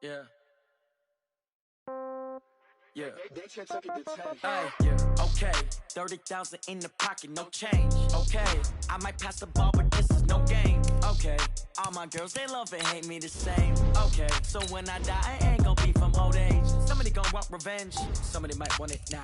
Yeah. Yeah. They took it to 10. Hey, yeah. Okay. 30,000 in the pocket, no change. Okay. I might pass the ball, but this is no game. Okay. All my girls, they love and hate me the same. Okay. So when I die, I ain't gon' be from old age. Somebody gon' want revenge. Somebody might want it now.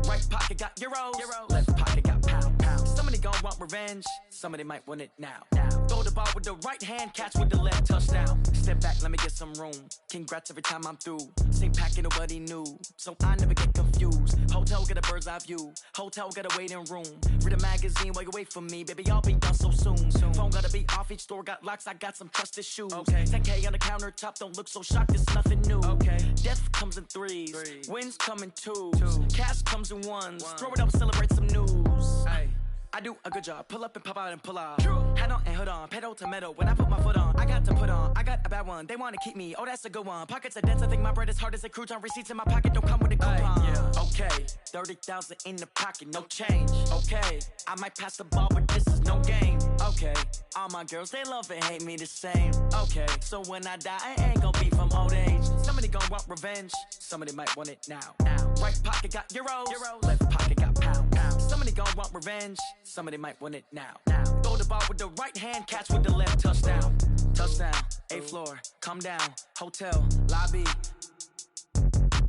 Right pocket got euros. Left pocket got pound. Somebody gon' want revenge. Somebody might want it now. Throw the ball with the right hand, catch with the left, touchdown. Step back, let me get some room. Congrats every time I'm through. Same packet, nobody knew. So I never get confused. Hotel get a bird's eye view. Hotel get a waiting room. Read a magazine while you wait for me. Baby, I'll be done so soon. Phone gotta be off, each store got locks. I got some trusted shoes. Okay. 10K on the countertop, don't look so shocked, it's nothing new. Okay. Death comes in threes. Wins come in twos. Cash comes in ones. Throw it up, celebrate some news. Hey. I do a good job, pull up and pop out and pull out. Hat on and hood on, pedal to metal. When I put my foot on, I got to put on. I got a bad one, they wanna keep me, oh that's a good one. Pockets are dense, I think my bread is hard as a crouton. Receipts in my pocket don't come with a coupon. Yeah. Okay, 30,000 in the pocket, no change. Okay, I might pass the ball, but this is no game. Okay, all my girls, they love and hate me the same. Okay, so when I die, I ain't gon' be from old age. Somebody gon' want revenge, somebody might want it now. Right pocket got euros, left pocket got pound. Somebody gon' want revenge, somebody might want it now. Throw the ball with the right hand, catch with the left, touchdown. Touchdown, 8th floor, come down, hotel, lobby.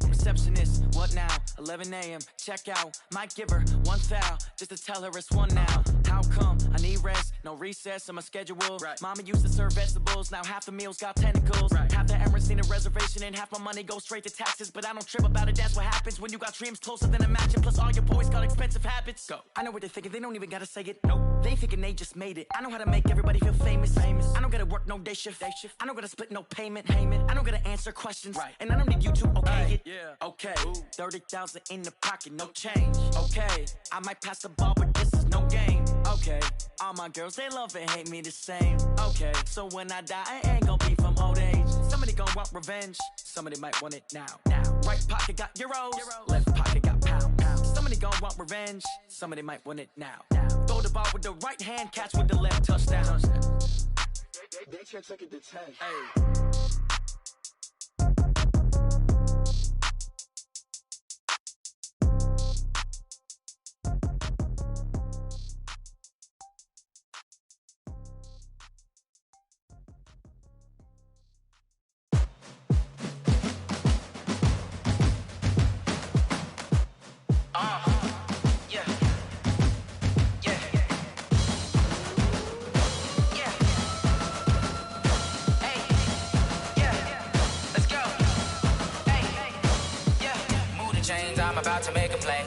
Receptionist, what now? 11 a.m., check out. Might give her one foul, just to tell her it's one now. How come? I need rest, no recess in my schedule. Mama used to serve vegetables, now half the meals got tentacles. Half the Emirates need a reservation and half my money goes straight to taxes. But I don't trip about it, that's what happens when you got dreams closer than a mansion. Plus all your boys got expensive habits. Go. I know what they're thinking, they don't even gotta say it. Nope. They ain't thinking they just made it. I know how to make everybody feel famous. I don't gotta work no day shift. I don't gotta split no payment. I don't gotta answer questions. And I don't need you to okay it. Okay, 30,000 in the pocket, no change. Okay, I might pass the ball, but this is no game. Okay, all my girls, they love and hate me the same. Okay, so when I die, I ain't gon' be from old age. Somebody gon' want revenge, somebody might want it now. Right pocket got euros, left pocket got pound. Somebody gon' want revenge, somebody might want it now. Throw the ball with the right hand, catch with the left, touchdown. They took it to 10. Hey. I'm about to make a play.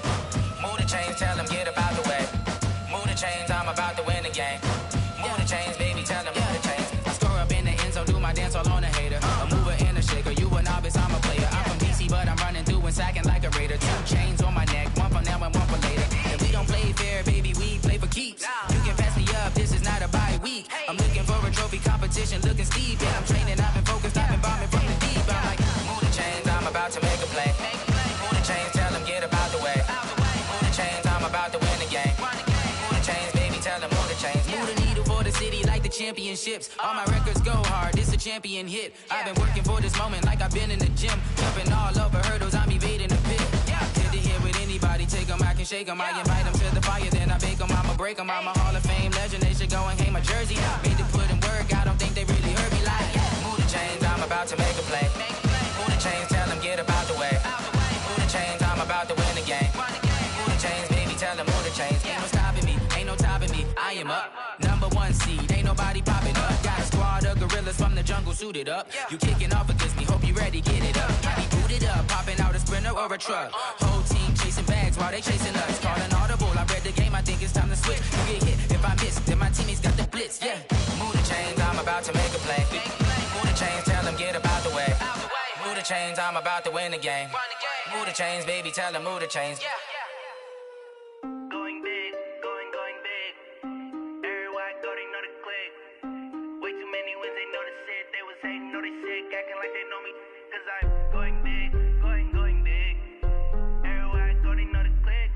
Move the chains, tell them get about the way. Move the chains, I'm about to win the game. Move the chains, baby, tell them move the chains. I score up in the end zone, do my dance all on a hater. A mover and a shaker, you a novice, I'm a player. I'm from DC, but I'm running through and sacking like a raider. 2 chains on my neck, one for now and one for later. And we don't play fair, baby, we play for keeps. You can pass me up, this is not a bye week. I'm looking for a trophy competition, looking steep. Yeah, I'm training, I've been focused, I've been bombing from the deep. I'm like, move the chains, I'm about to make a play. Move the chains, tell them get about the way. Move the chains, I'm about to win the game. Move the chains, baby, tell them move the chains. Move the needle for the city like the championships. All my records go hard, this a champion hit. I've been working for this moment like I've been in the gym. Jumping all over hurdles, I'm evading the pit. Hit the hit with anybody, take them, I can shake them. I invite them to the fire, then I bake them, I'ma break them. I'm a Hall of Fame legend, they should go and hang my jersey. Made to put in work, I don't think they really heard me like. Move the chains, I'm about to make a play. Move the chains, tell them get about the way. Move the chains, I'm about to win the game. Move the chains, baby, tell them move the chains. Ain't no stopping me, ain't no topping me. I am up, #1 seed, ain't nobody popping up. Got a squad of gorillas from the jungle suited up. You kicking off against me, hope you ready, get it up. I be booted up, popping out a Sprinter or a truck. Whole team chasing bags while they chasing us. Calling audible, I read the game, I think it's time to switch. You get hit, if I miss, then my teammates got the blitz, yeah. Move the chains, I'm about to make a play. Move the chains, tell them get about the way. Move the chains, I'm about to win the game. Move the chains, baby, tell them move the chains. Going big, going big. Everywhere I go, they know the click. Way too many wins, they know the shit. They was hating, know they sick, acting like they know me. Cause I'm going big, going big. Everywhere I go, they know the click.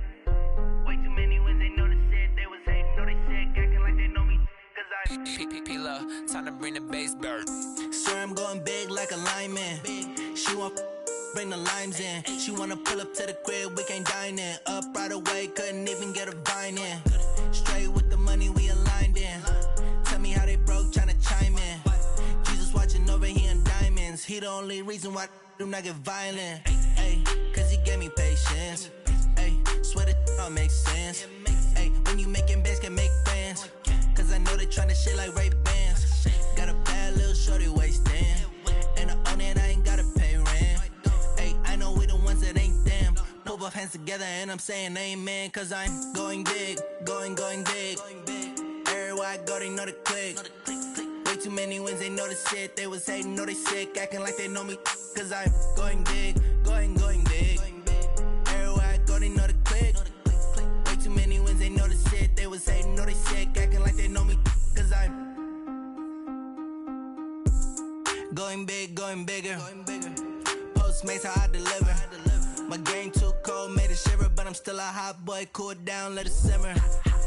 Way too many wins, they know the shit. They was hating, know they sick, acting like they know me. Cause I'm P-P-P-Love, time to bring the bass bird. Sir, I'm going big like a lineman. she want bring the limes in. She wanna pull up to the crib, we can't dine in. Up right away, couldn't even get a vine in. Straight with the money we aligned in. Tell me how they broke, tryna chime in. Jesus watching over here in diamonds. He the only reason why do not get violent. Ay, cause he gave me patience. Ay, swear that all makes sense. Ay, when you making bands, can make friends. Cause I know they tryna shit like Ray Bans. Got a bad little shorty wasting. And I own it, I ain't gotta pay rent. Ay, I know we the ones that ain't them. Pull both hands together and I'm saying amen. Cause I'm going big, going big. Everywhere I go, they know the click. Way too many wins, they know the shit. They was hating, know they sick, acting like they know me. Cause I'm going big, going big. Everywhere I go, they know the click. Way too many wins, they know the shit. They was hating, know they sick, acting like they know me. Cause I'm going big, going bigger. Postmates, how I deliver. My game too cold, made it shiver. But I'm still a hot boy, cool it down, let it simmer.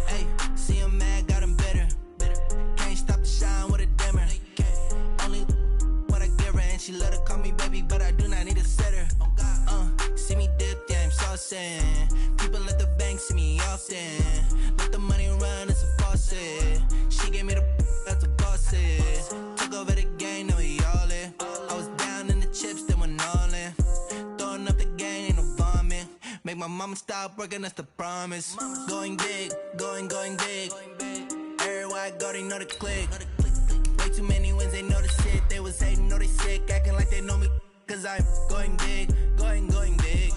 Hey, see him mad, got him bitter. Can't stop the shine with a dimmer. Only what I give her, and she let her call me baby, but I do not need a sitter. See me dip, yeah, I'm saucing. People at the bank see me often. Let the money run, it's a faucet. She gave me the that's a boss it. Took over the game, now we all in. I was down in the chips, then went all in. Throwing up the game, ain't no vomit. Make my mama stop working, that's the promise. Going big, going big. Everywhere I go, they know the click. Way too many wins, they know the shit. They was hating, know they sick, acting like they know me. Cause I'm going big, going big.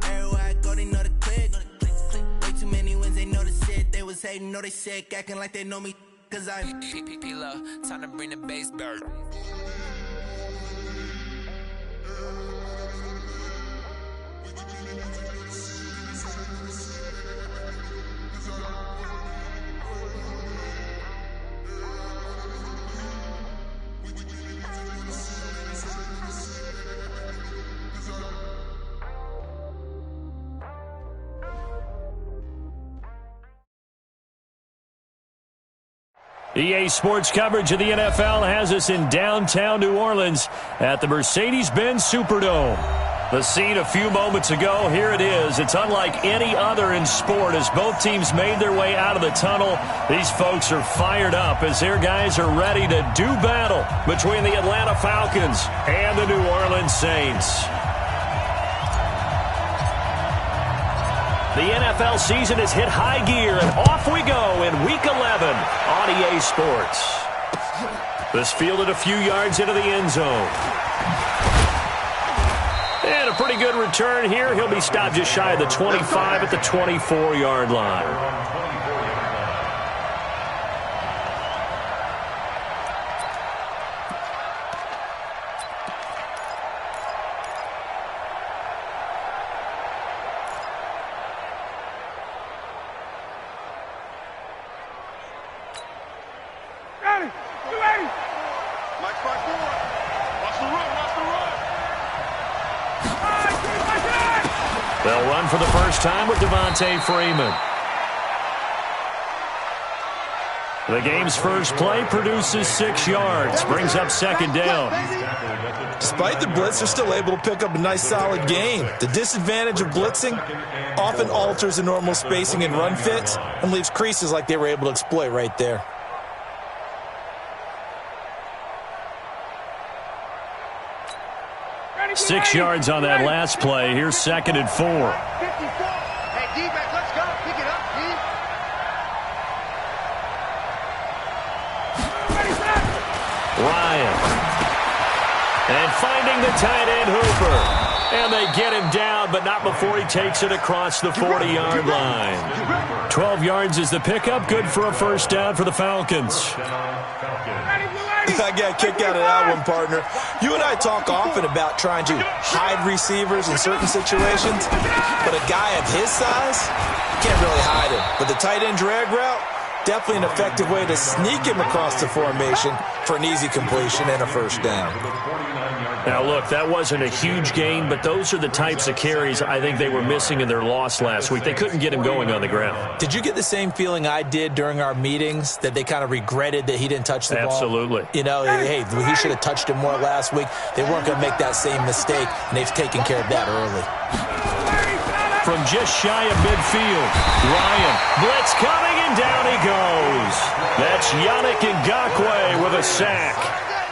Everywhere I go, they know the click. Way too many wins, they know the shit. They was hating, know they sick, acting like they know me. Cause I'm P-Lo, time to bring the bass back. EA Sports coverage of the NFL has us in downtown New Orleans at the Mercedes-Benz Superdome. The scene a few moments ago, here it is. It's unlike any other in sport as both teams made their way out of the tunnel. These folks are fired up as their guys are ready to do battle between the Atlanta Falcons and the New Orleans Saints. The NFL season has hit high gear, and off we go in Week 11 on EA Sports. This fielded a few yards into the end zone. And a pretty good return here. He'll be stopped just shy of the 25 at the 24-yard line. They'll run for the first time with Devontae Freeman. The game's first play produces 6 yards, brings up second down. Despite the blitz, they're still able to pick up a nice solid gain. The disadvantage of blitzing often alters the normal spacing and run fits and leaves creases like they were able to exploit right there. Six yards on that last play. Here's second and 4. Hey, D-back, let's go. Pick it up, D. Ryan. And finding the tight end Hooper. And they get him down, but not before he takes it across the 40-yard line. 12 yards is the pickup. Good for a first down for the Falcons. I got a kick out of that one, partner. You and I talk often about trying to hide receivers in certain situations, but a guy of his size can't really hide him. But the tight end drag route, Definitely an effective way to sneak him across the formation for an easy completion and a first down. Now, look, that wasn't a huge gain, but those are the types of carries I think they were missing in their loss last week. They couldn't get him going on the ground. Did you get the same feeling I did during our meetings, that they kind of regretted that he didn't touch the ball? Absolutely. You know, hey, he should have touched it more last week. They weren't going to make that same mistake, and they've taken care of that early. From just shy of midfield, Ryan, blitz coming, and down he goes. That's Yannick Ngakoue with a sack.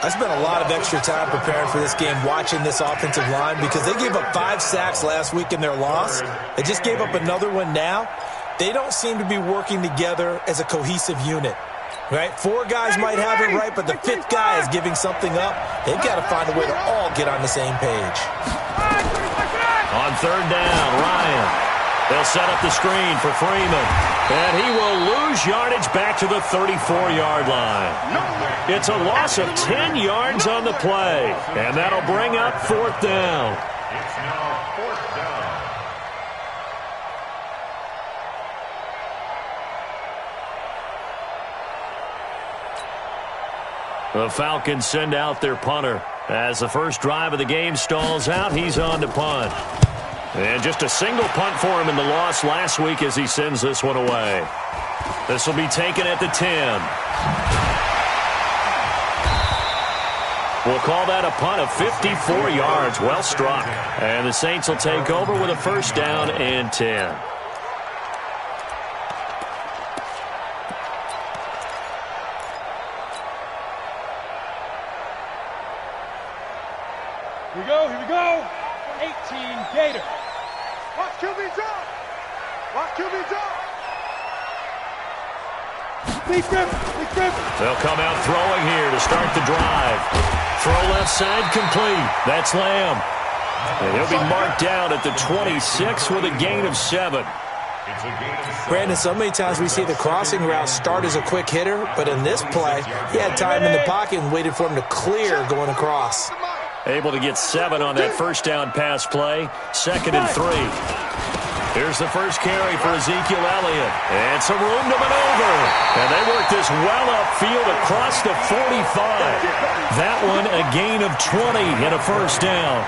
I spent a lot of extra time preparing for this game, watching this offensive line, because they gave up 5 sacks last week in their loss. They just gave up another one now. They don't seem to be working together as a cohesive unit. Right? 4 guys might have it right, but the 5th guy is giving something up. They've got to find a way to all get on the same page. On third down, Ryan. They'll set up the screen for Freeman. And he will lose yardage back to the 34-yard line. It's a loss of 10 yards on the play. And that'll bring up 4th down. It's now 4th down. The Falcons send out their punter. As the first drive of the game stalls out, he's on to punt. And just a single punt for him in the loss last week as he sends this one away. This will be taken at the 10. We'll call that a punt of 54 yards. Well struck. And the Saints will take over with a first down and 10. Here we go. 18 Gator. Watch QB drop. Watch QB drop. Big Griffin. They'll come out throwing here to start the drive. Throw left side complete. That's Lamb. And he'll be marked down at the 26 with a gain of 7. Brandon, so many times we see the crossing route start as a quick hitter, but in this play, he had time in the pocket and waited for him to clear going across. Able to get 7 on that first down pass play. 2nd and 3. Here's the first carry for Ezekiel Elliott. And some room to maneuver. And they work this well upfield across the 45. That one a gain of 20 and a first down.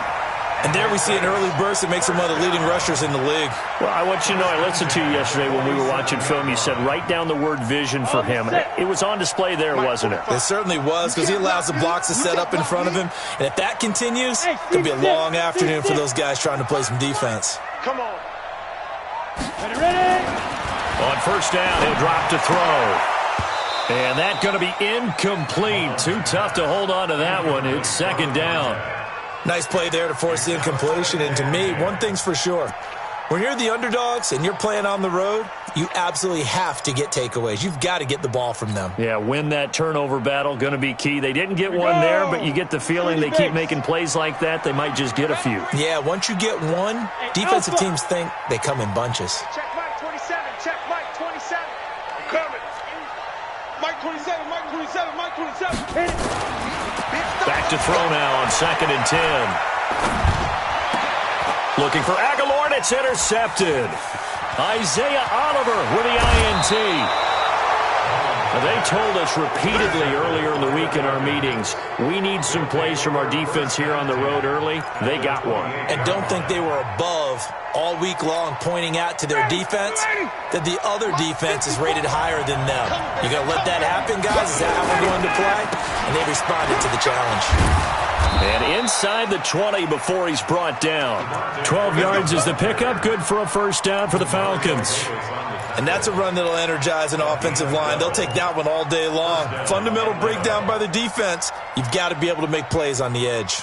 And there we see an early burst that makes him one of the leading rushers in the league. Well, I want you to know, I listened to you yesterday when we were watching film. You said write down the word vision for him. It was on display there, wasn't it? It certainly was, because he allows the blocks to set up in front of him. And if that continues, it'll be a long afternoon for those guys trying to play some defense. Come on. Ready. On first down, he'll drop to throw. And that's going to be incomplete. Too tough to hold on to that one. It's 2nd down. Nice play there to force the incompletion. And to me, one thing's for sure. When you're the underdogs and you're playing on the road, you absolutely have to get takeaways. You've got to get the ball from them. Yeah, win that turnover battle, going to be key. They didn't get one there, but you get the feeling they keep making plays like that, they might just get a few. Yeah, once you get one, defensive teams think they come in bunches. Check Mike 27. Check Mike 27. I'm coming. Mike 27. Mike 27. Mike 27. Back to throw now on 2nd and 10. Looking for Aguilar, and it's intercepted. Isaiah Oliver with the INT. They told us repeatedly earlier in the week in our meetings, we need some plays from our defense here on the road early. They got one. And don't think they were above all week long pointing out to their defense that the other defense is rated higher than them. You going to let that happen, guys? Is that how we're going to play? And they responded to the challenge. And inside the 20 before he's brought down. 12 yards is the pickup. Good for a first down for the Falcons. And that's a run that'll energize an offensive line. They'll take that one all day long. Fundamental breakdown by the defense. You've got to be able to make plays on the edge.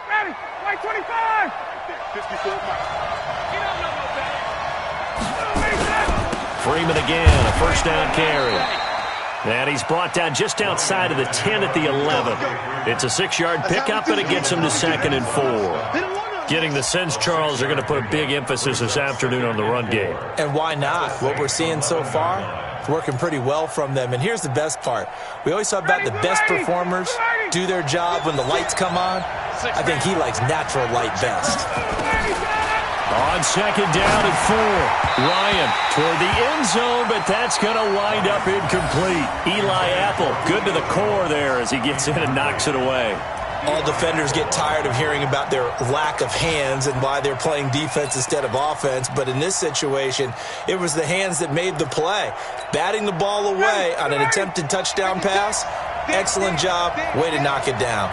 Ready. Mike 25. 54 Mike. Freeman again, a first down carry. And he's brought down just outside of the 10 at the 11. It's a 6-yard pickup, and it gets him to 2nd and 4. Getting the sense, Charles, are going to put a big emphasis this afternoon on the run game. And why not? What we're seeing so far, it's working pretty well from them. And here's the best part. We always talk about the best performers do their job when the lights come on. I think he likes natural light best. On second down and 4. Ryan toward the end zone, but that's going to wind up incomplete. Eli Apple, good to the core there as he gets in and knocks it away. All defenders get tired of hearing about their lack of hands and why they're playing defense instead of offense. But in this situation, it was the hands that made the play. Batting the ball away on an attempted touchdown pass, excellent job. Way to knock it down.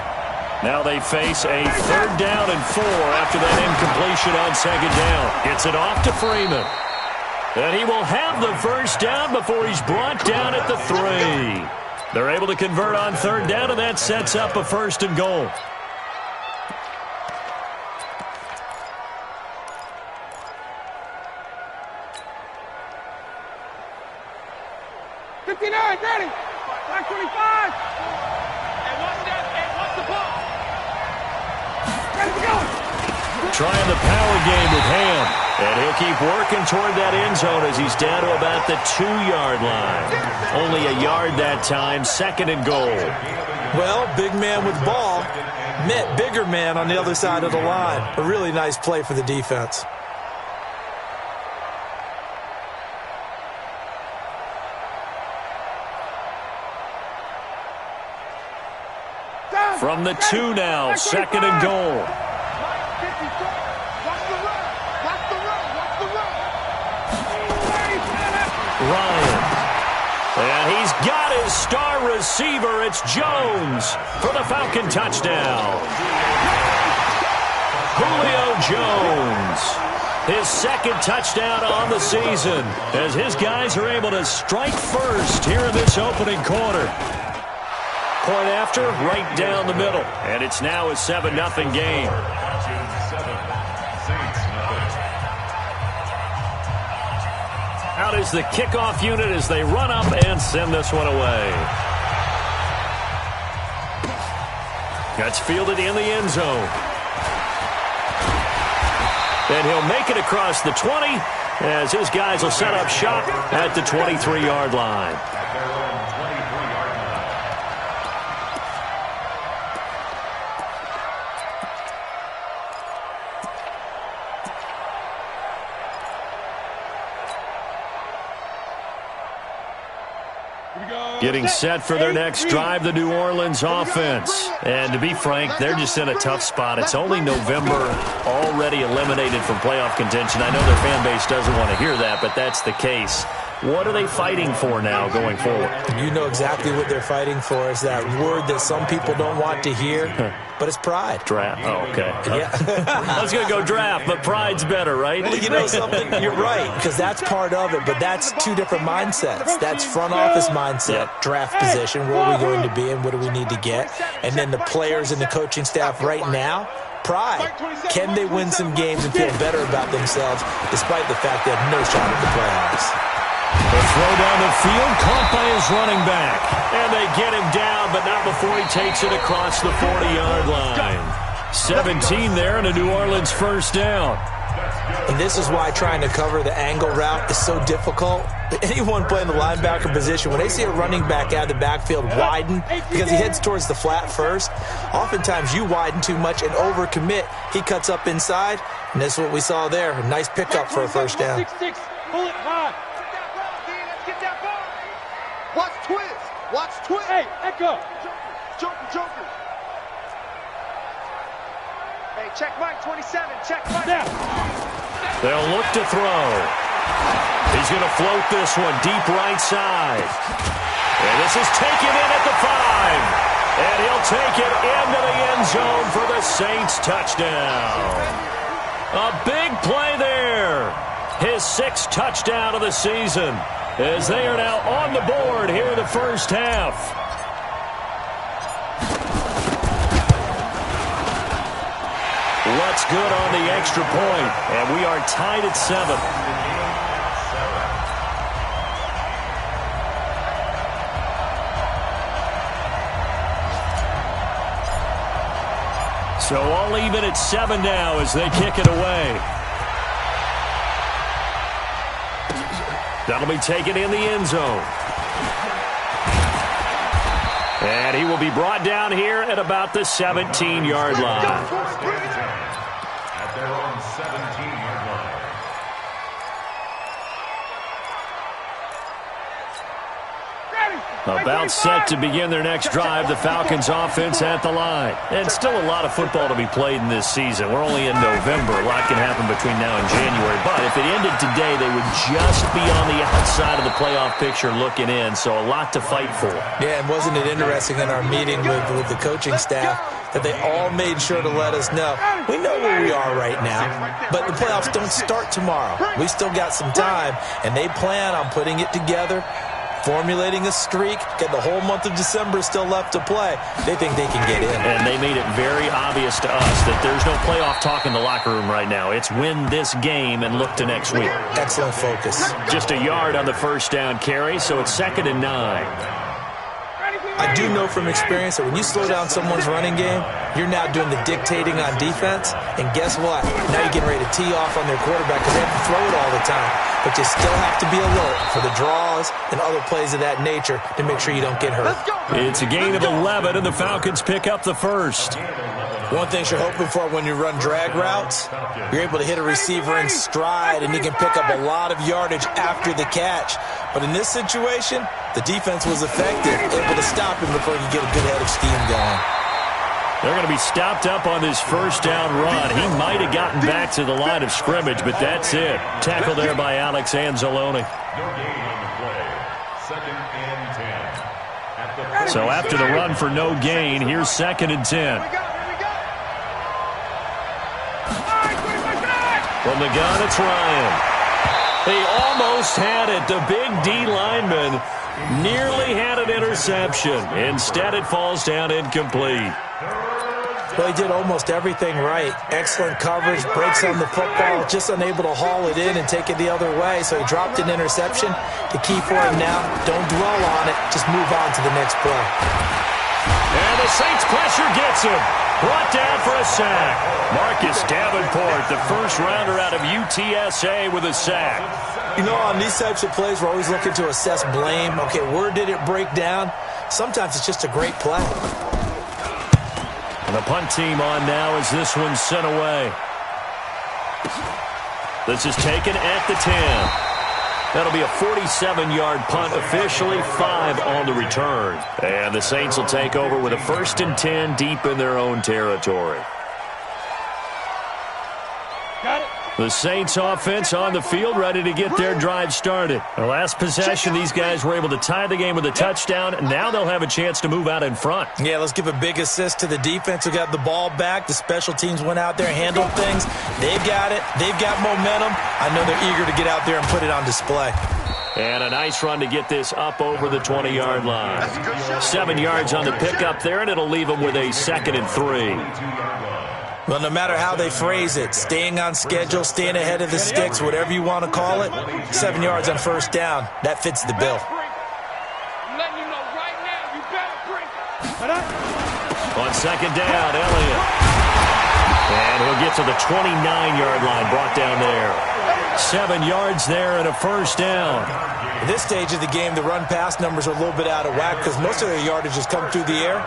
Now they face a 3rd down and 4 after that incompletion on second down. Gets it off to Freeman. And he will have the first down before he's brought down at the 3. They're able to convert on 3rd down, and that sets up a 1st and goal. Ready? 525. And what's that? And what's the ball? Ready to go. Trying the power game with Ham. And he'll keep working toward that end zone as he's down to about the 2-yard line. Only a yard that time, 2nd and goal. Well, big man with ball met bigger man on the other side of the line. A really nice play for the defense. From the 2 now, 2nd and goal. Ryan. And he's got his star receiver. It's Jones for the Falcon touchdown. Julio Jones. His 2nd touchdown on the season as his guys are able to strike first here in this opening quarter. Point after, right down the middle. And it's now a 7-0 game. Out is the kickoff unit as they run up and send this one away. That's fielded in the end zone. And he'll make it across the 20 as his guys will set up shop at the 23-yard line. Getting set for their next drive, the New Orleans offense. And to be frank, they're just in a tough spot. It's only November, already eliminated from playoff contention. I know their fan base doesn't want to hear that, but that's the case. What are they fighting for now going forward? You know exactly what they're fighting for. Is that word that some people don't want to hear, but it's pride. Draft. Oh, okay. Yeah. I was going to go draft, but pride's better, right? Well, you know something? You're right, because that's part of it, but that's two different mindsets. That's front office mindset, draft position, where are we going to be and what do we need to get? And then the players and the coaching staff right now, pride. Can they win some games and feel better about themselves despite the fact they have no shot at the playoffs? The throw down the field, caught by his running back. And they get him down, but not before he takes it across the 40-yard line. 17 there and a New Orleans first down. And this is why trying to cover the angle route is so difficult. Anyone playing the linebacker position, when they see a running back out of the backfield widen because he heads towards the flat first, oftentimes you widen too much and overcommit. He cuts up inside, and this is what we saw there. A nice pickup for a first down. Pull it high. Watch twist. Watch twist. Hey, Echo. Joker. Hey, check Mike 27. Check Mike. Now. They'll look to throw. He's going to float this one deep right side. And this is taken in at the 5. And he'll take it into the end zone for the Saints touchdown. A big play there. His 6th touchdown of the season, as they are now on the board here in the first half. What's good on the extra point, and we are tied at 7. So all even at 7 now as they kick it away. That'll be taken in the end zone. And he will be brought down here at about the 17-yard line. At their own 17-yard line. About set to begin their next drive, the Falcons offense at the line. And still a lot of football to be played in this season. We're only in November. A lot can happen between now and January. But if it ended today, they would just be on the outside of the playoff picture looking in. So a lot to fight for. Yeah, and wasn't it interesting in our meeting with the coaching staff that they all made sure to let us know, we know where we are right now, but the playoffs don't start tomorrow. We still got some time, and they plan on putting it together, formulating a streak, get the whole month of December still left to play. They think they can get in. And they made it very obvious to us that there's no playoff talk in the locker room right now. It's win this game and look to next week. Excellent focus. Just a yard on the first down carry, so it's 2nd and 9. I do know from experience that when you slow down someone's running game, you're now doing the dictating on defense. And guess what? Now you're getting ready to tee off on their quarterback because they have to throw it all the time. But you still have to be alert for the draws and other plays of that nature to make sure you don't get hurt. It's a gain of 11, and the Falcons pick up the first. One thing you're hoping for when you run drag routes, you're able to hit a receiver in stride, and you can pick up a lot of yardage after the catch. But in this situation, the defense was effective, able to stop him before he could get a good head of steam going. They're going to be stopped up on this first down run. He might have gotten back to the line of scrimmage, but that's it. Tackled there by Alex Anzalone. So after the run for no gain, here's 2nd and 10. From the gun, it's Ryan. He almost had it. The big D lineman nearly had an interception. Instead, it falls down incomplete. Well, he did almost everything right. Excellent coverage, breaks on the football, just unable to haul it in and take it the other way. So he dropped an interception. The key for him now, don't dwell on it. Just move on to the next play. And the Saints pressure gets him. Brought down for a sack. Marcus Davenport, the first rounder out of UTSA with a sack. You know, on these types of plays, we're always looking to assess blame. Okay, where did it break down? Sometimes it's just a great play. And the punt team on now as this one's sent away. This is taken at the 10. That'll be a 47-yard punt, officially 5 on the return. And the Saints will take over with a 1st and 10 deep in their own territory. Got it. The Saints offense on the field, ready to get their drive started. The last possession, these guys were able to tie the game with a touchdown, and now they'll have a chance to move out in front. Yeah, let's give a big assist to the defense who got the ball back. The special teams went out there, handled things. They've got it. They've got momentum. I know they're eager to get out there and put it on display. And a nice run to get this up over the 20-yard line. 7 yards on the pickup there, and it'll leave them with a 2nd and 3. Well, no matter how they phrase it, staying on schedule, staying ahead of the sticks, whatever you want to call it, 7 yards on first down, that fits the bill. I'm letting you know right now, you better bring it. On 2nd down, Elliott. And he'll get to the 29-yard line, brought down there. 7 yards there and a first down. At this stage of the game, the run-pass numbers are a little bit out of whack because most of their yardage has come through the air.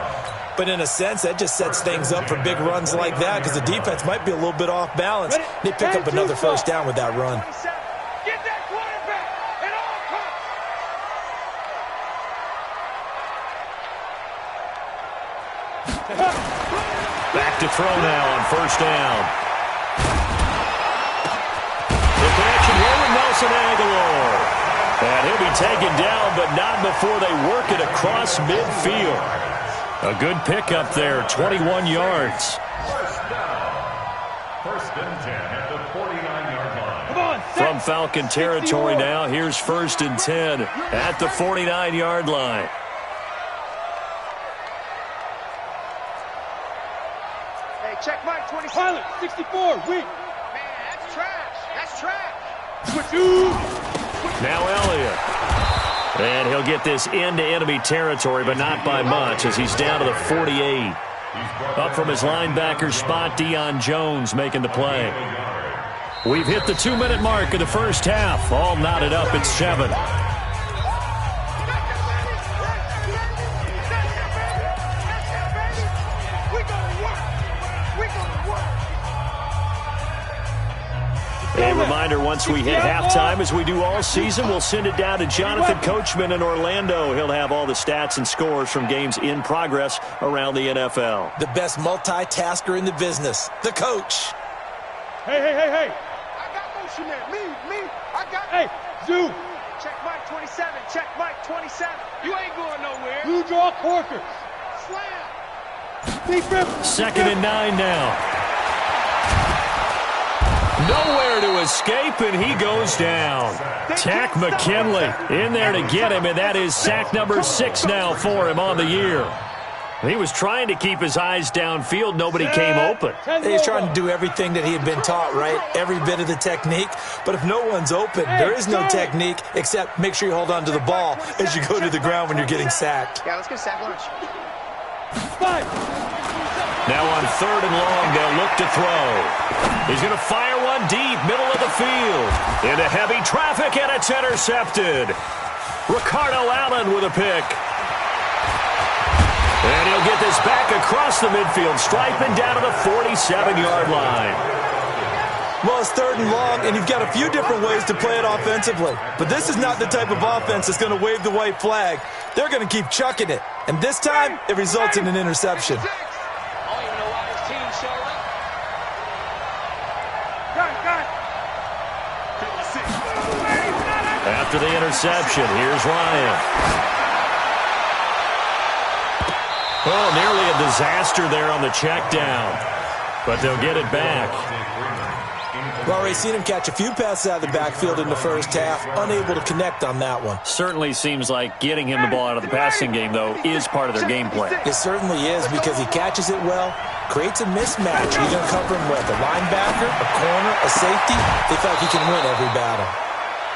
But in a sense, that just sets things up for big runs like that because the defense might be a little bit off balance. They pick up another first down with that run. Get that quarterback at all costs. Back to throw now on first down. The connection here with Nelson Aguilar. And he'll be taken down, but not before they work it across midfield. A good pickup there, 21 yards. First and 10 at the 49-yard line. Come on, From Falcon territory now, here's 1st and 10 at the 49-yard line. Hey, check Mike, 20. Pilot, 64, weak. Man, that's trash. That's trash. Switch. Now Elliott. And he'll get this into enemy territory, but not by much as he's down to the 48. Up from his linebacker spot, Deion Jones making the play. We've hit the 2-minute mark of the first half. All knotted up at 7. A reminder, once we hit halftime, as we do all season, we'll send it down to Jonathan Coachman in Orlando. He'll have all the stats and scores from games in progress around the NFL. The best multitasker in the business, the coach. Hey. I got motion there. Me. I got. Hey, Zoo. Check Mike 27. Check Mike 27. You ain't going nowhere. Blue draw Corker. Slam. Deep rip. 2nd and 9 now. Nowhere to escape, and he goes down. Tack McKinley in there to get him, and that is sack number 6 now for him on the year. He was trying to keep his eyes downfield. Nobody came open. He's trying to do everything that he had been taught, right? Every bit of the technique. But if no one's open, there is no technique except make sure you hold on to the ball as you go to the ground when you're getting sacked. Yeah, let's get sack lunch. Now on 3rd and long, they'll look to throw. He's going to fire one deep, middle of the field. Into heavy traffic, and it's intercepted. Ricardo Allen with a pick. And he'll get this back across the midfield stripe and down to the 47-yard line. Well, it's 3rd and long, and you've got a few different ways to play it offensively. But this is not the type of offense that's going to wave the white flag. They're going to keep chucking it. And this time, it results in an interception. After the interception, here's Ryan. Oh, nearly a disaster there on the check down. But they'll get it back. Well, already seen him catch a few passes out of the backfield in the first half. Unable to connect on that one. Certainly seems like getting him the ball out of the passing game, though, is part of their game plan. It certainly is, because he catches it well, creates a mismatch. He's going to cover him with a linebacker, a corner, a safety. They feel like he can win every battle.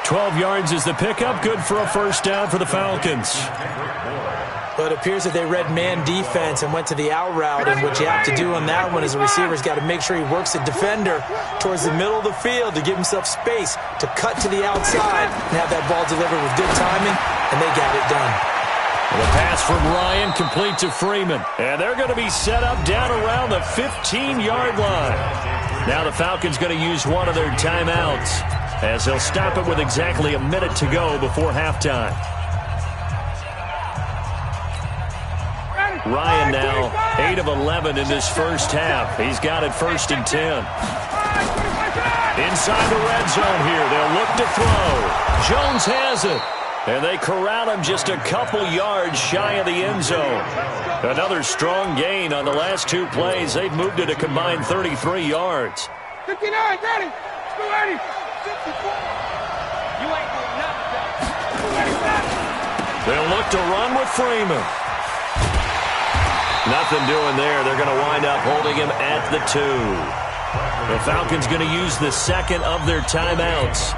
12 yards is the pickup. Good for a first down for the Falcons. But it appears that they read man defense and went to the out route, and what you have to do on that one is the receiver's got to make sure he works the defender towards the middle of the field to give himself space to cut to the outside and have that ball delivered with good timing, and they got it done. The pass from Ryan complete to Freeman. And they're going to be set up down around the 15-yard line. Now the Falcons going to use one of their timeouts, as they'll stop it with exactly a minute to go before halftime. Ryan now 8 of 11 in this first half. He's got it 1st and 10. Inside the red zone here. They'll look to throw. Jones has it. And they corral him just a couple yards shy of the end zone. Another strong gain on the last 2 plays. They've moved it a combined 33 yards. 59, got it. 280. 54. You ain't doing nothing. They'll look to run with Freeman. Nothing doing there. They're going to wind up holding him at the 2. The Falcons going to use the second of their timeouts,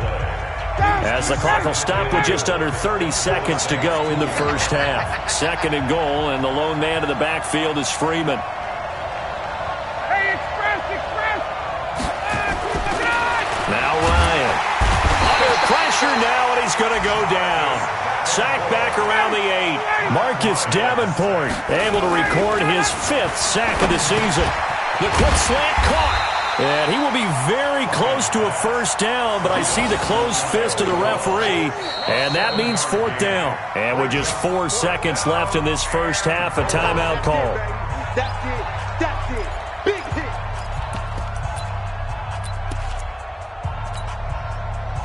as the clock will stop with just under 30 seconds to go in the first half. 2nd and goal, and the lone man in the backfield is Freeman. Hey, express. Now Ryan. Under pressure now, and he's going to go down. Sack back around the 8. Marcus Davenport able to record his 5th sack of the season. The quick slant caught. And he will be very close to a first down, but I see the closed fist of the referee, and that means 4th down. And with just 4 seconds left in this first half, a timeout call. That's it. Big hit.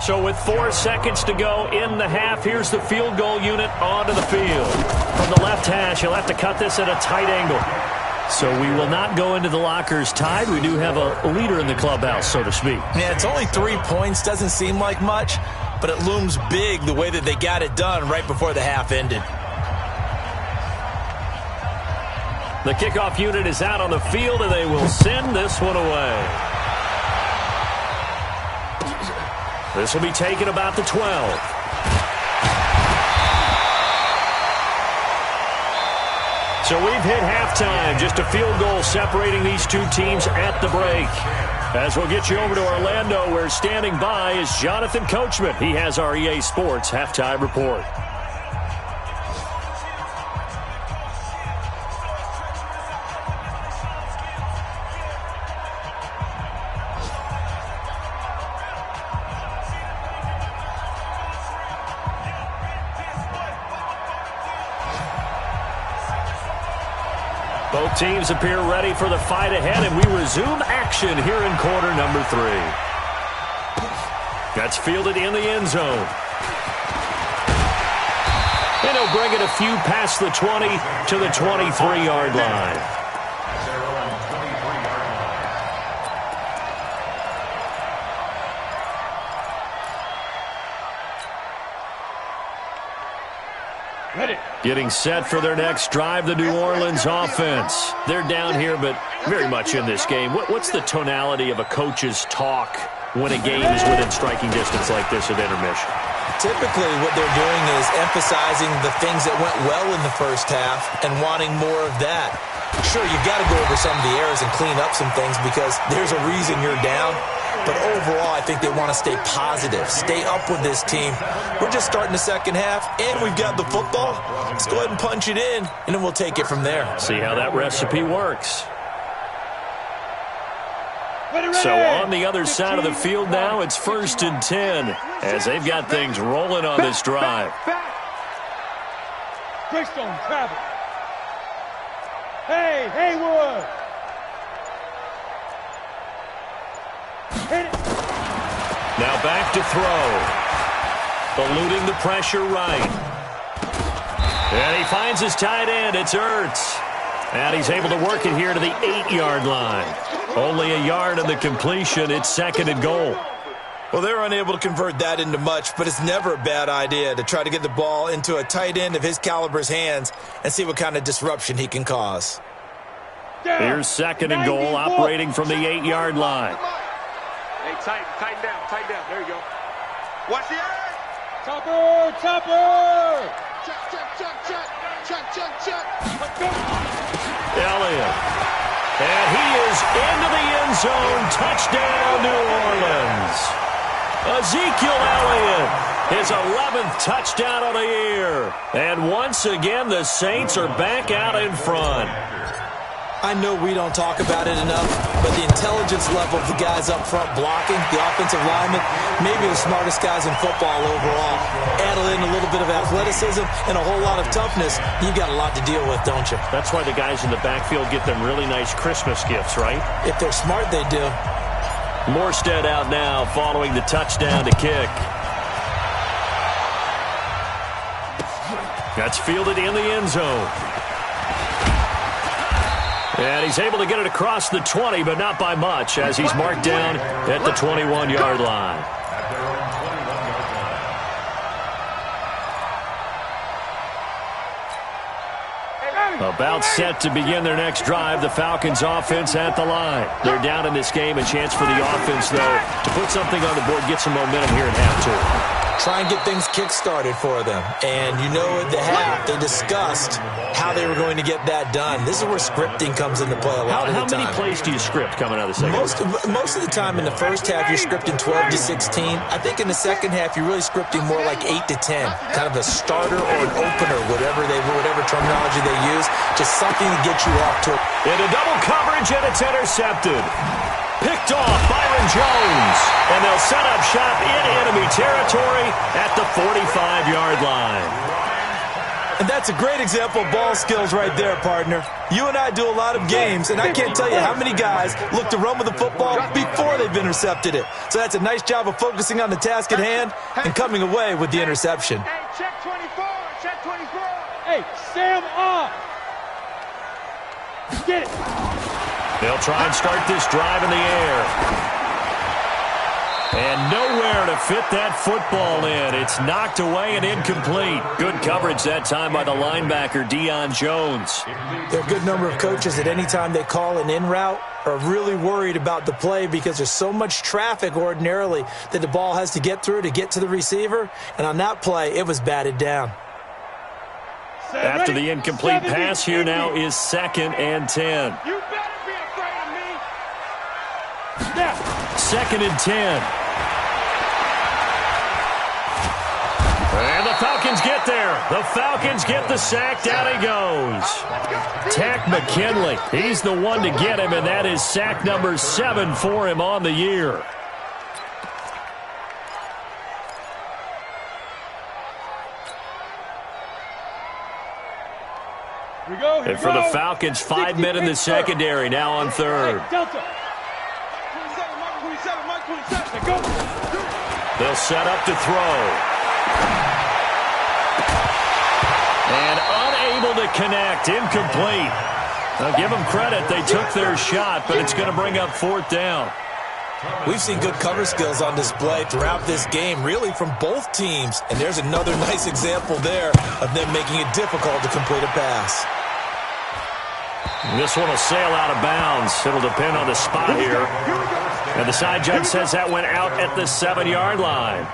So with 4 seconds to go in the half, here's the field goal unit onto the field. From the left hash, he'll have to cut this at a tight angle. So we will not go into the lockers tied. We do have a leader in the clubhouse, so to speak. Yeah, it's only 3 points. Doesn't seem like much, but it looms big the way that they got it done right before the half ended. The kickoff unit is out on the field, and they will send this one away. This will be taken about the 12. So we've hit halftime. Just a field goal separating these 2 teams at the break. As we'll get you over to Orlando, where standing by is Jonathan Coachman. He has our EA Sports halftime report. Both teams appear ready for the fight ahead, and we resume action here in quarter number 3. That's fielded in the end zone. And he'll bring it a few past the 20 to the 23-yard line. Getting set for their next drive, the New Orleans offense. They're down here, but very much in this game. What's the tonality of a coach's talk when a game is within striking distance like this at intermission? Typically, what they're doing is emphasizing the things that went well in the first half and wanting more of that. Sure, you've got to go over some of the errors and clean up some things because there's a reason you're down. But overall, I think they want to stay positive, stay up with this team. We're just starting the second half, and we've got the football. Let's go ahead and punch it in, and then we'll take it from there. See how that recipe works. So on the other side of the field now, it's 1st and 10 as they've got things rolling on this drive. Greystone travel. Hey, Haywood. Hit it. Now back to throw. Eluding the pressure right. And he finds his tight end. It's Ertz. And he's able to work it here to the 8-yard line. Only a yard on the completion. It's 2nd and goal. Well, they're unable to convert that into much, but it's never a bad idea to try to get the ball into a tight end of his caliber's hands and see what kind of disruption he can cause. Here's 2nd and goal, operating from the 8-yard line. Hey, tighten down. There you go. Watch the eye. Chopper. Check. Let's go. Elliott. And he is into the end zone. Touchdown, New Orleans. Ezekiel Elliott, his 11th touchdown of the year. And once again, the Saints are back out in front. I know we don't talk about it enough, but the intelligence level of the guys up front blocking, the offensive linemen, maybe the smartest guys in football overall. Add in a little bit of athleticism and a whole lot of toughness, you've got a lot to deal with, don't you? That's why the guys in the backfield get them really nice Christmas gifts, right? If they're smart, they do. Morstead out now following the touchdown to kick. That's fielded in the end zone. And he's able to get it across the 20, but not by much, as he's marked down at the 21-yard line. About set to begin their next drive, the Falcons offense at the line. They're down in this game, a chance for the offense, though, to put something on the board, get some momentum here in half two. Try and get things kick-started for them. And you know at the half, they discussed how they were going to get that done. This is where scripting comes into play a lot of the time. How many plays do you script coming out of the second half? Most of the time in the first half, you're scripting 12 to 16. I think in the second half, you're really scripting more like 8 to 10. Kind of a starter or an opener, whatever terminology they use. Just something to get you off to. Into double coverage, and it's intercepted. Picked off Byron Jones. And they'll set up shop in enemy territory at the 45-yard line. And that's a great example of ball skills right there, partner. You and I do a lot of games, and I can't tell you how many guys look to run with the football before they've intercepted it. So that's a nice job of focusing on the task at hand and coming away with the interception. Hey, check 24. Hey, Sam off. Get it. They'll try and start this drive in the air. And nowhere to fit that football in. It's knocked away and incomplete. Good coverage that time by the linebacker, Deion Jones. There are a good number of coaches at any time they call an in route are really worried about the play because there's so much traffic ordinarily that the ball has to get through to get to the receiver. And on that play, it was batted down. After the incomplete pass, here now is 2nd and 10. You better be afraid of me. 2nd and 10. And the Falcons get there. The Falcons get the sack. Down he goes. Tack McKinley. He's the one to get him, and that is sack number 7 for him on the year. And for the Falcons, 5 men in the secondary, now on third. They'll set up to throw. And unable to connect, incomplete. Now give them credit, they took their shot, but it's going to bring up fourth down. We've seen good cover skills on display throughout this game, really from both teams. And there's another nice example there of them making it difficult to complete a pass. This one will sail out of bounds. It'll depend on the spot here. And the side judge says that went out at the 7-yard line.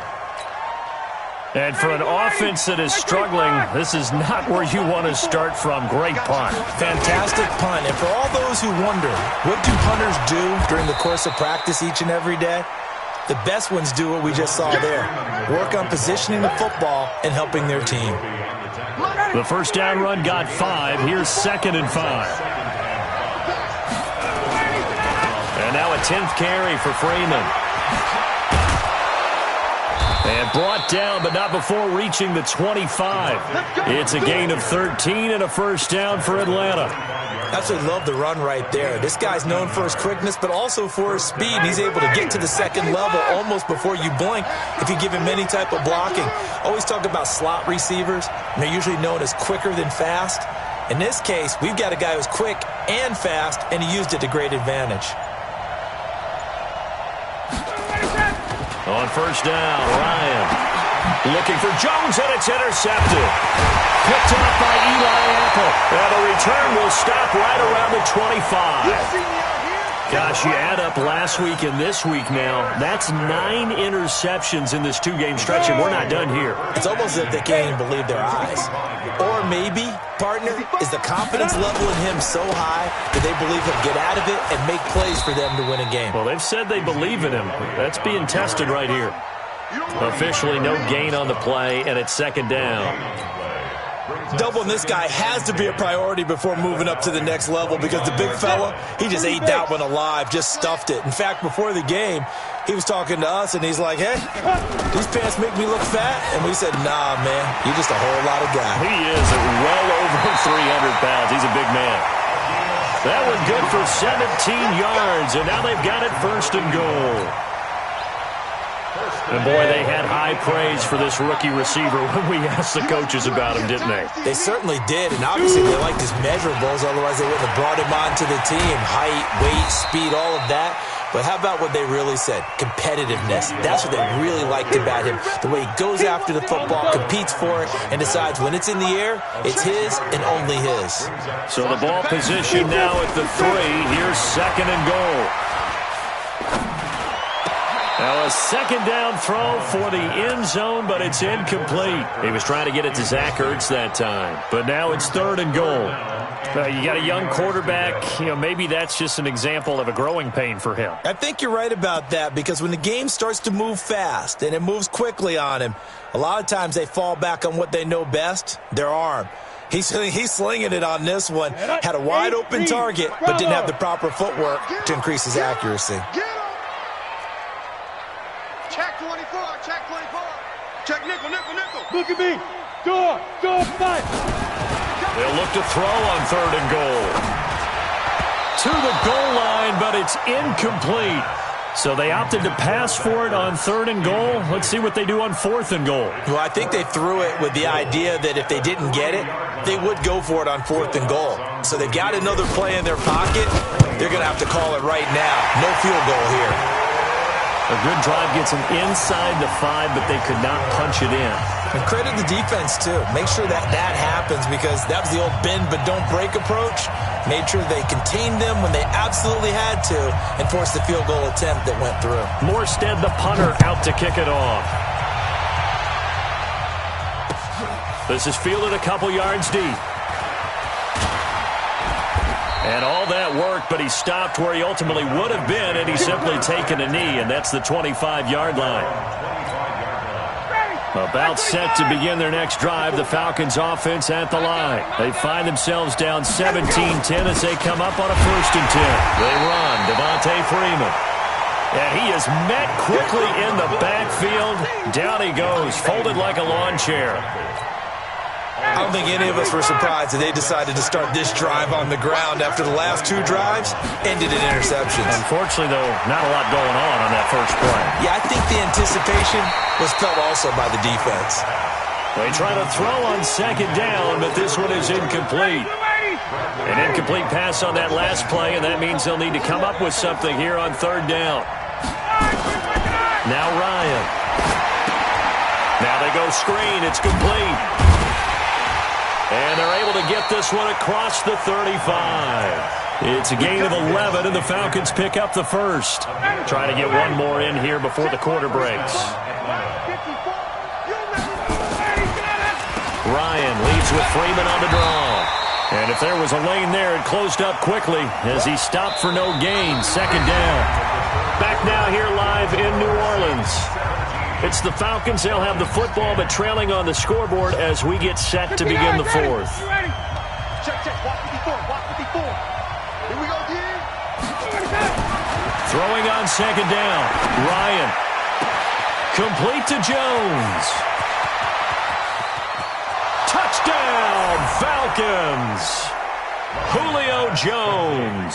And for an offense that is struggling, this is not where you want to start from. Great punt. Fantastic punt. And for all those who wonder, what do punters do during the course of practice each and every day? The best ones do what we just saw there. Work on positioning the football and helping their team. The first down run got 5. Here's 2nd and 5. And now a 10th carry for Freeman. And brought down, but not before reaching the 25. It's a gain of 13 and a first down for Atlanta. Absolutely love the run right there. This guy's known for his quickness, but also for his speed. He's able to get to the second level almost before you blink if you give him any type of blocking. Always talk about slot receivers, and they're usually known as quicker than fast. In this case, we've got a guy who's quick and fast, and he used it to great advantage. On first down, Ryan looking for Jones, and it's intercepted. Picked up by Eli Apple. And the return will stop right around the 25. Gosh, you add up last week and this week now, that's 9 interceptions in this 2-game stretch, and we're not done here. It's almost as if they can't even believe their eyes. Or maybe, partner, is the confidence level in him so high that they believe he'll get out of it and make plays for them to win a game. Well, they've said they believe in him. That's being tested right here. Officially no gain on the play, and it's 2nd down. Doubling this guy has to be a priority before moving up to the next level because the big fella, he just ate that one alive, just stuffed it. In fact, before the game, he was talking to us, and he's like, hey, these pants make me look fat? And we said, nah, man, you're just a whole lot of guy. He is well over 300 pounds. He's a big man. That was good for 17 yards, and now they've got it 1st and goal. And, boy, they had high praise for this rookie receiver when we asked the coaches about him, didn't they? They certainly did, and obviously they liked his measurables, otherwise they wouldn't have brought him onto the team. Height, weight, speed, all of that. But how about what they really said? Competitiveness. That's what they really liked about him. The way he goes after the football, competes for it, and decides when it's in the air, it's his and only his. So the ball position now at the 3. Here's 2nd and goal. Now a 2nd down throw for the end zone, but it's incomplete. He was trying to get it to Zach Ertz that time. But now it's 3rd and goal. You got a young quarterback. Maybe that's just an example of a growing pain for him. I think you're right about that because when the game starts to move fast and it moves quickly on him, a lot of times they fall back on what they know best, their arm. He's slinging it on this one. Had a wide open target, but didn't have the proper footwork to increase his accuracy. Check 24, check 24. Check nickel, nickel, nickel. Look at me. Door, 5. They'll look to throw on 3rd and goal. To the goal line, but it's incomplete. So they opted to pass for it on 3rd and goal. Let's see what they do on 4th and goal. Well, I think they threw it with the idea that if they didn't get it, they would go for it on 4th and goal. So they've got another play in their pocket. They're going to have to call it right now. No field goal here. A good drive gets them inside the 5, but they could not punch it in. And credit the defense, too. Make sure that happens because that was the old bend but don't break approach. Made sure they contained them when they absolutely had to and forced the field goal attempt that went through. Morstead, the punter, out to kick it off. This is fielded a couple yards deep. And all that worked, but he stopped where he ultimately would have been, and he's simply taken a knee, and that's the 25-yard line. About set to begin their next drive, the Falcons offense at the line. They find themselves down 17-10 as they come up on a 1st and 10. They run, Devontae Freeman. And he is met quickly in the backfield. Down he goes, folded like a lawn chair. I don't think any of us were surprised that they decided to start this drive on the ground after the last 2 drives ended in interceptions. Unfortunately, though, not a lot going on that first play. Yeah, I think the anticipation was felt also by the defense. They try to throw on second down, but this one is incomplete. An incomplete pass on that last play, and that means they'll need to come up with something here on third down. Now Ryan. Now they go screen. It's complete. And they're able to get this one across the 35. It's a gain of 11, and the Falcons pick up the first. Try to get one more in here before the quarter breaks. Ryan leads with Freeman on the draw. And if there was a lane there, it closed up quickly as he stopped for no gain. Second down. Back now here live in New Orleans. It's the Falcons. They'll have the football, but trailing on the scoreboard as we get set to begin the fourth. Check, walk 54, walk 54. Here we go, D. Throwing on second down. Ryan. Complete to Jones. Touchdown, Falcons. Julio Jones.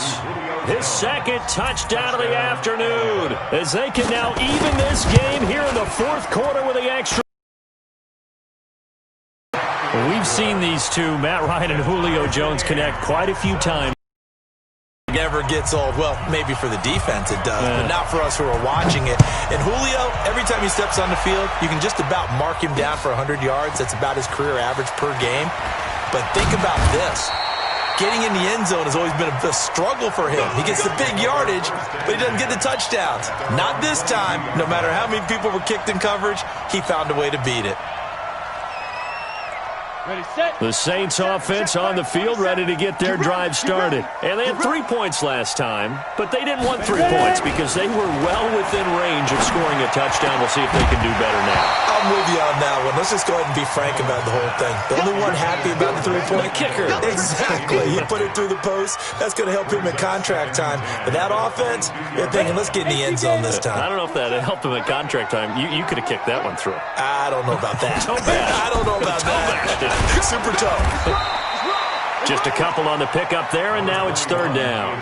His second touchdown of the afternoon as they can now even this game here in the fourth quarter with the extra. We've seen these two, Matt Ryan and Julio Jones, connect quite a few times. Never gets old. Well, maybe for the defense it does, but not for us who are watching it. And Julio, every time he steps on the field, you can just about mark him down for 100 yards. That's about his career average per game. But think about this. Getting in the end zone has always been a struggle for him. He gets the big yardage, but he doesn't get the touchdowns. Not this time. No matter how many people were kicked in coverage, he found a way to beat it. The Saints offense on the field ready to get their drive started. And they had 3 points last time, but they didn't want 3 points because they were well within range of scoring a touchdown. We'll see if they can do better now. I'm with you on that one. Let's just go ahead and be frank about the whole thing. The only one happy about the 3-point? The kicker. Exactly. He put it through the post. That's going to help him in contract time. But that offense, they're thinking, let's get in the end zone this time. I don't know if that helped him at contract time. You could have kicked that one through. I don't know about that. I don't know about that. Super tough. Just a couple on the pickup there, and now it's third down.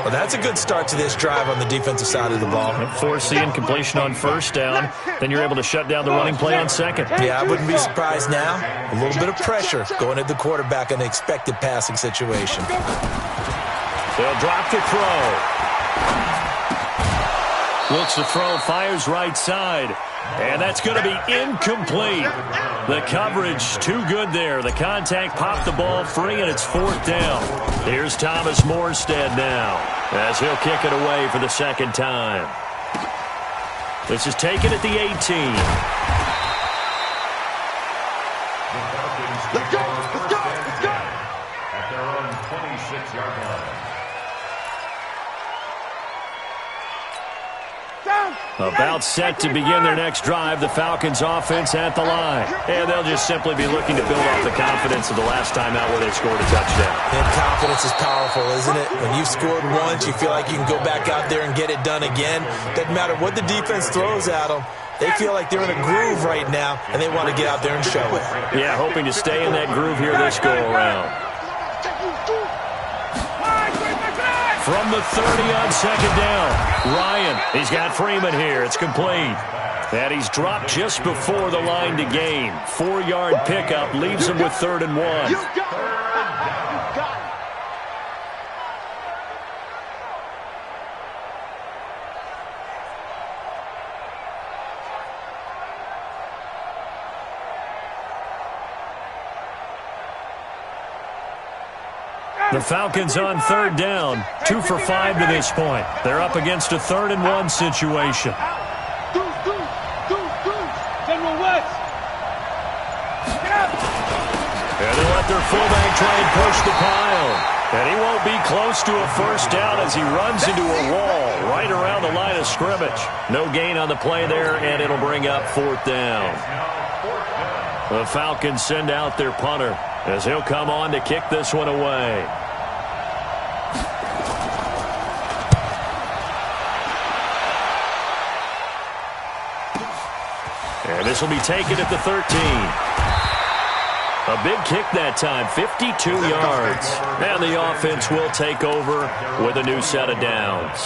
Well, that's a good start to this drive on the defensive side of the ball. Force the incompletion on first down. Then you're able to shut down the running play on second. Yeah, I wouldn't be surprised now. A little bit of pressure going at the quarterback in an expected passing situation. They'll drop the throw. Looks to throw, fires right side. And that's going to be incomplete. The coverage too good there. The contact popped the ball free, and it's fourth down. Here's Thomas Morstead now as he'll kick it away for the second time. This is taken at the 18. Let's go, let's go, let's go. At their own 26-yard line. About set to begin their next drive, the Falcons offense at the line. And they'll just simply be looking to build off the confidence of the last time out where they scored a touchdown. And confidence is powerful, isn't it? When you've scored once, you feel like you can go back out there and get it done again. Doesn't matter what the defense throws at them. They feel like they're in a groove right now, and they want to get out there and show it. Yeah, hoping to stay in that groove here this go-around. From the 30 on second down, Ryan, he's got Freeman here. It's complete. And he's dropped just before the line to gain. 4-yard pickup leaves him with 3rd and 1. The Falcons on 3rd down, 2 for 5 to this point. They're up against a 3rd and 1 situation. General West. And they let their fullback try and push the pile. And he won't be close to a first down as he runs into a wall right around the line of scrimmage. No gain on the play there, and it'll bring up 4th down. The Falcons send out their punter as he'll come on to kick this one away. And this will be taken at the 13. A big kick that time, 52 yards. And the offense will take over with a new set of downs.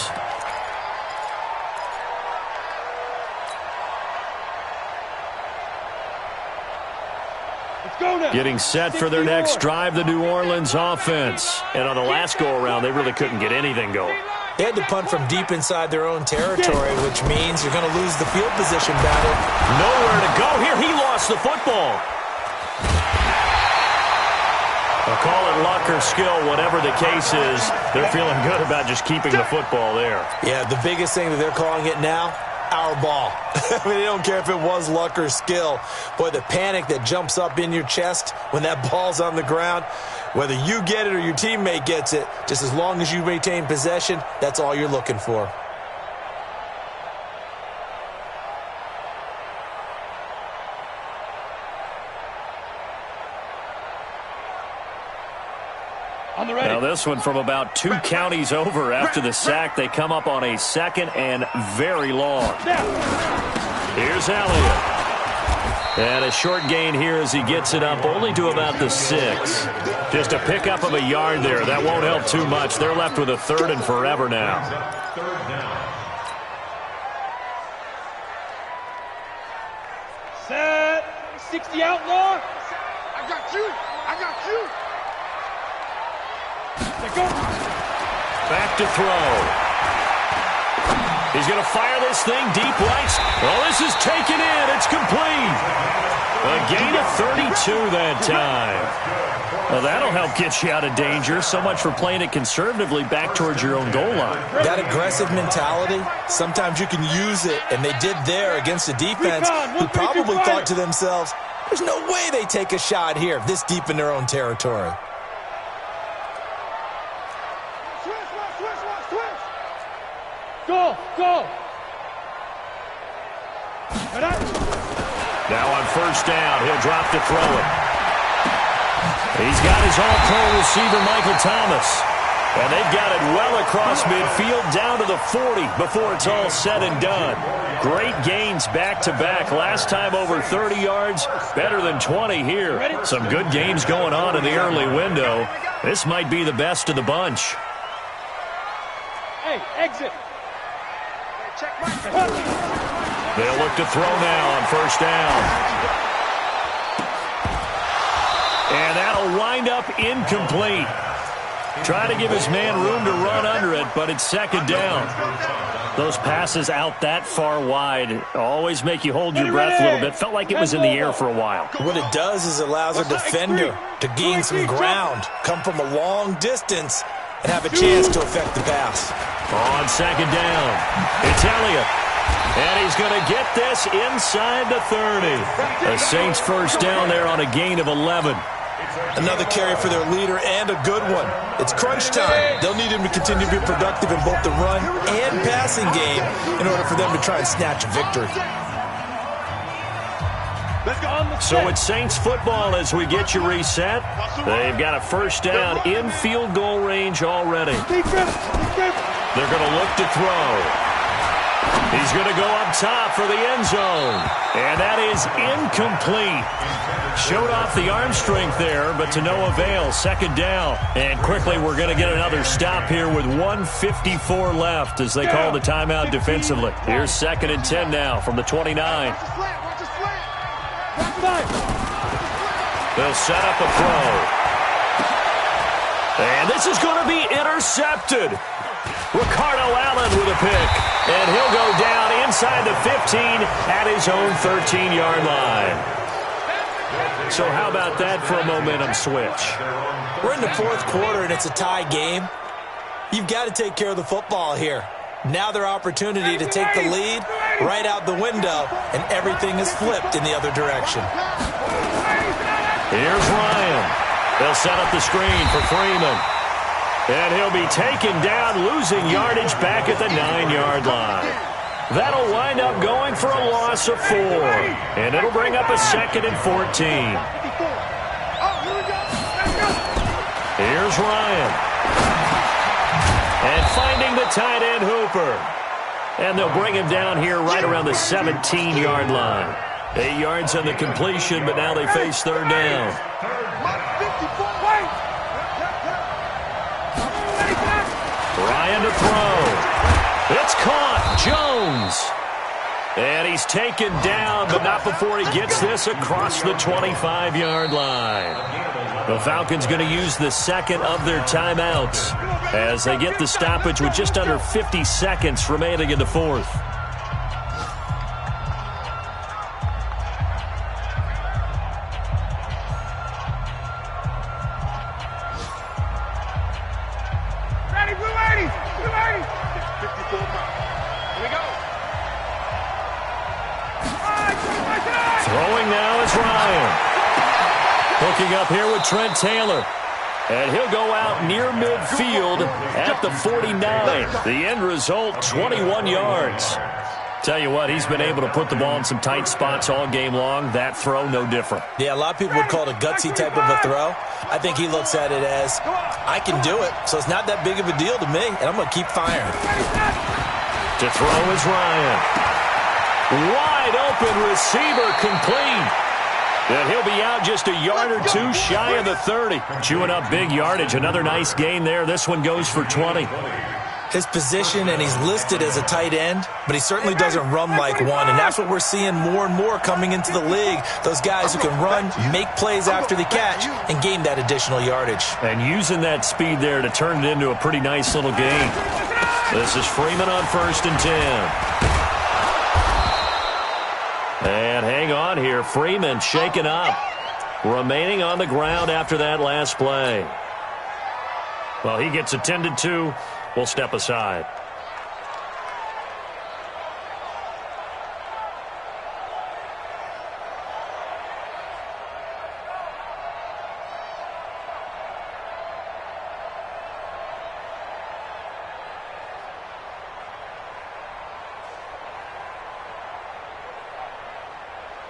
Getting set for their next drive, the New Orleans offense. And on the last go-around, they really couldn't get anything going. They had to punt from deep inside their own territory, which means you're going to lose the field position battle. Nowhere to go here. He lost the football. I'll call it luck or skill, whatever the case is. They're feeling good about just keeping the football there. Yeah, the biggest thing that they're calling it now, our ball. I mean, they don't care if it was luck or skill. Boy, the panic that jumps up in your chest when that ball's on the ground, whether you get it or your teammate gets it, just as long as you maintain possession, that's all you're looking for. Now this one from about 2 counties over after the sack. They come up on a second and very long. Here's Elliott. And a short gain here as he gets it up only to about the 6. Just a pickup of a yard there. That won't help too much. They're left with a 3rd and forever now. Set. 60 outlaw. I got you. I got you. Back to throw. He's going to fire this thing deep right. Well, this is taken in. It's complete. A gain of 32 that time. Well, that'll help get you out of danger. So much for playing it conservatively back towards your own goal line. That aggressive mentality, sometimes you can use it, and they did there against a defense who probably thought to themselves, there's no way they take a shot here this deep in their own territory. Go, go. Now on first down, he'll drop to throw it. He's got his all-pro receiver, Michael Thomas. And they've got it well across midfield down to the 40 before it's all said and done. Great gains back-to-back. Last time over 30 yards, better than 20 here. Some good games going on in the early window. This might be the best of the bunch. Hey, exit. They'll look to throw now on first down. And that'll wind up incomplete. Try to give his man room to run under it, but it's second down. Those passes out that far wide always make you hold your breath a little bit. Felt like it was in the air for a while. What it does is it allows a defender to gain some ground, come from a long distance, and have a chance to affect the pass. On second down, it's Elliott. And he's going to get this inside the 30. The Saints first down there on a gain of 11. Another carry for their leader and a good one. It's crunch time. They'll need him to continue to be productive in both the run and passing game in order for them to try and snatch a victory. So it's Saints football as we get you reset. They've got a first down in field goal range already. They're going to look to throw. He's going to go up top for the end zone. And that is incomplete. Showed off the arm strength there, but to no avail. Second down. And quickly we're going to get another stop here with 1:54 left as they call the timeout defensively. Here's 2nd and 10 now from the 29. They'll set up a throw. And this is going to be intercepted. Ricardo Allen with a pick. And he'll go down inside the 15 at his own 13-yard line. So how about that for a momentum switch? We're in the 4th quarter and it's a tie game. You've got to take care of the football here. Now their opportunity to take the lead right out the window, and everything is flipped in the other direction. Here's Ryan. They'll set up the screen for Freeman. And he'll be taken down, losing yardage back at the 9-yard line. That'll wind up going for a loss of 4. And it'll bring up a 2nd and 14. Here's Ryan. And finding the tight end Hooper. And they'll bring him down here right around the 17-yard line. 8 yards on the completion, but now they face third down. Ryan to throw. It's caught. Jones. And he's taken down, but not before he gets this across the 25-yard line. The Falcons going to use the second of their timeouts as they get the stoppage with just under 50 seconds remaining in the fourth. Throwing now is Ryan. Hooking up here with Trent Taylor. And he'll go out near midfield at the 49. The end result, 21 yards. Tell you what, he's been able to put the ball in some tight spots all game long. That throw, no different. Yeah, a lot of people would call it a gutsy type of a throw. I think he looks at it as, I can do it, so it's not that big of a deal to me, and I'm going to keep firing. To throw is Ryan. Wide open receiver complete. And he'll be out just a yard or two shy of the 30. Chewing up big yardage. Another nice gain there. This one goes for 20. His position, and he's listed as a tight end, but he certainly doesn't run like one, and that's what we're seeing more and more coming into the league. Those guys who can run, make plays after the catch, and gain that additional yardage. And using that speed there to turn it into a pretty nice little gain. This is Freeman on 1st and 10. And hang on here. Freeman shaken up. Remaining on the ground after that last play. Well, he gets attended to. We'll step aside.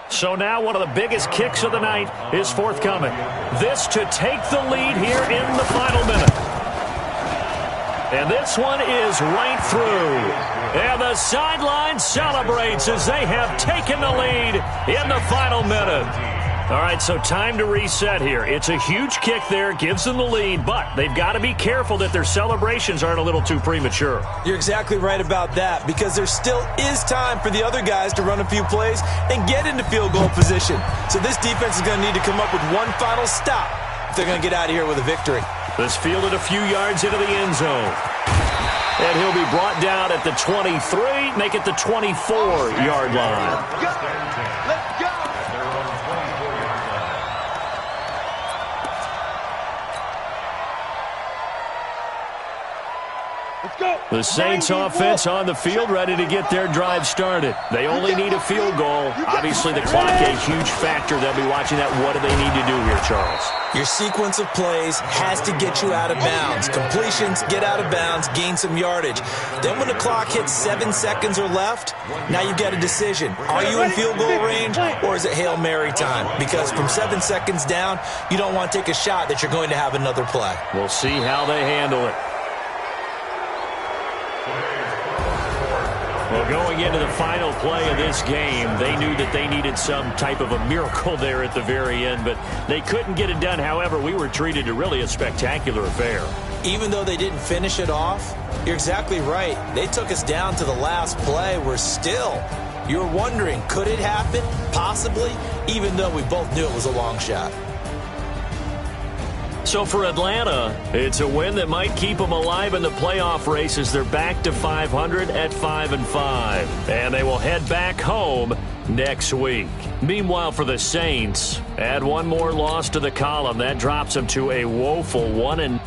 So now one of the biggest kicks of the night is forthcoming. This to take the lead here in the final minute. And this one is right through. And the sideline celebrates as they have taken the lead in the final minute. All right, so time to reset here. It's a huge kick there, gives them the lead, but they've got to be careful that their celebrations aren't a little too premature. You're exactly right about that, because there still is time for the other guys to run a few plays and get into field goal position. So this defense is going to need to come up with one final stop if they're going to get out of here with a victory. This fielded a few yards into the end zone. And he'll be brought down at the 23, make it the 24-yard line. Let's go. The Saints offense on the field, ready to get their drive started. They only need a field goal. Obviously, the clock a huge factor. They'll be watching that. What do they need to do here, Charles? Your sequence of plays has to get you out of bounds. Completions, get out of bounds, gain some yardage. Then when the clock hits 7 seconds or left, now you get a decision. Are you in field goal range, or is it Hail Mary time? Because from 7 seconds down, you don't want to take a shot that you're going to have another play. We'll see how they handle it. Well, going into the final play of this game, they knew that they needed some type of a miracle there at the very end, but they couldn't get it done. However, we were treated to really a spectacular affair. Even though they didn't finish it off, you're exactly right. They took us down to the last play. We're still, you're wondering, could it happen? Possibly, even though we both knew it was a long shot. So for Atlanta, it's a win that might keep them alive in the playoff race as they're back to 500 at 5-5. And they will head back home next week. Meanwhile, for the Saints, add one more loss to the column. That drops them to a woeful 1-.